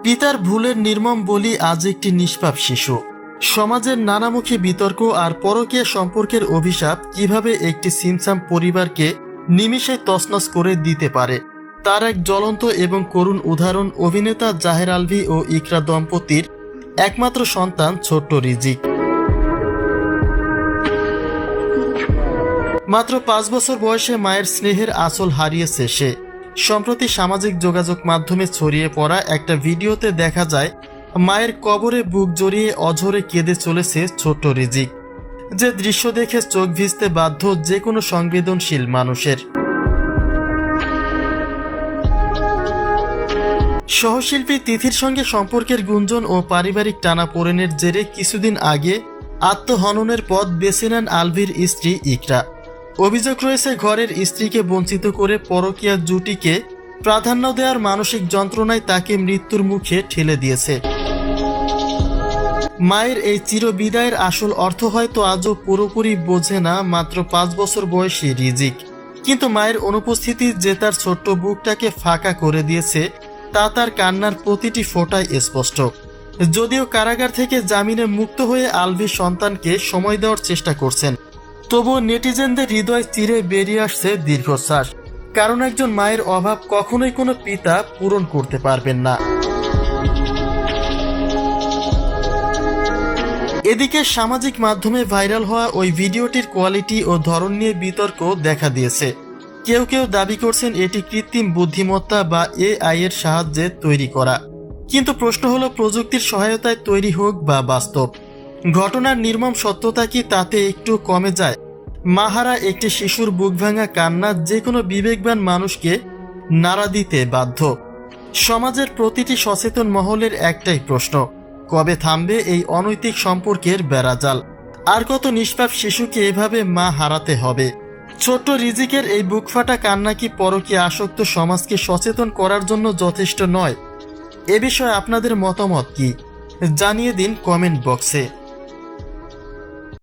পিতার ভুলের নির্মম বলি আজ একটি নিষ্পাপ শিশু। সমাজের নানামুখী বিতর্ক আর পরকীয়া সম্পর্কের অভিশাপ কিভাবে একটি সিমসাম পরিবারকে নিমিষে তছনছ করে দিতে পারে, তার এক জ্বলন্ত এবং করুণ উদাহরণ অভিনেতা জাহের আলভী ও ইকরা দম্পতির একমাত্র সন্তান ছোট্ট রিজিক। মাত্র 5 বছর বয়সে মায়ের স্নেহের আঁচল হারিয়েছে সে। সম্প্রতি সামাজিক যোগাযোগ মাধ্যমে ছড়িয়ে পড়া একটা ভিডিওতে দেখা যায় মায়ের কবরে বুক জড়িয়ে অঝরে কেঁদে চলেছে ছোট্ট রিজিক, যে দৃশ্য দেখে চোখ ভিজতে বাধ্য যে কোনো সংবেদনশীল মানুষের। সহশিল্পী তিথির সঙ্গে সম্পর্কের গুঞ্জন ও পারিবারিক টানাপোড়েনের জেরে কিছুদিন আগে আত্মহননের পথ বেছে নেন আলভীর স্ত্রী ইকরা। অভিযোগ রয়েছে ঘরের স্ত্রীকে বঞ্চিত করে পরকীয়া জুটিকে প্রাধান্য দেওয়ার মানসিক যন্ত্রণায় তাকে মৃত্যুর মুখে ঠেলে দিয়েছে। মায়ের এই চিরবিদায়ের আসল অর্থ হয়তো আজও পুরোপুরি বোঝে না মাত্র 5 বছর বয়সী রিজিক, কিন্তু মায়ের অনুপস্থিতি যে তার ছোট্ট বুকটাকে ফাঁকা করে দিয়েছে তা তার কান্নার প্রতিটি ফোঁটায় স্পষ্ট। যদিও কারাগার থেকে জামিনে মুক্ত হয়ে আলভী সন্তানকে সময় দেওয়ার চেষ্টা করছেন, তবুও নেটিজেনদের হৃদয় চিরে বেরিয়ে আসছে দীর্ঘশ্বাস, কারণ একজন মায়ের অভাব কখনোই কোনো পিতা পূরণ করতে পারবেন না। এদিকে সামাজিক মাধ্যমে ভাইরাল হওয়া ওই ভিডিওটির কোয়ালিটি ও ধরন নিয়ে বিতর্ক দেখা দিয়েছে। কেউ কেউ দাবি করছেন এটি কৃত্রিম বুদ্ধিমত্তা বা এআই এর সাহায্যে তৈরি করা, কিন্তু প্রশ্ন হলো প্রযুক্তির সহায়তায় তৈরি হোক বা বাস্তব, ঘটনার নির্মম সত্যতা কি তাতে একটু কমে যায়? মাহারা একটি শিশুর বুক ভাঙা কান্না যে কোনো বিবেকবান মানুষকে নাড়া দিতে বাধ্য। সমাজের প্রতিটি সচেতন মহলের একটাই প্রশ্ন, কবে থামবে এই অনৈতিক সম্পর্কের বেড়াজাল? আর কত নিষ্পাপ শিশুকে এভাবে মা হারাতে হবে? ছোট্ট রিজিকের এই বুকফাটা কান্না কি পরকীয়া আসক্ত সমাজকে সচেতন করার জন্য যথেষ্ট নয়? এ বিষয়ে আপনাদের মতামত কি? জানিয়ে দিন কমেন্ট বক্সে।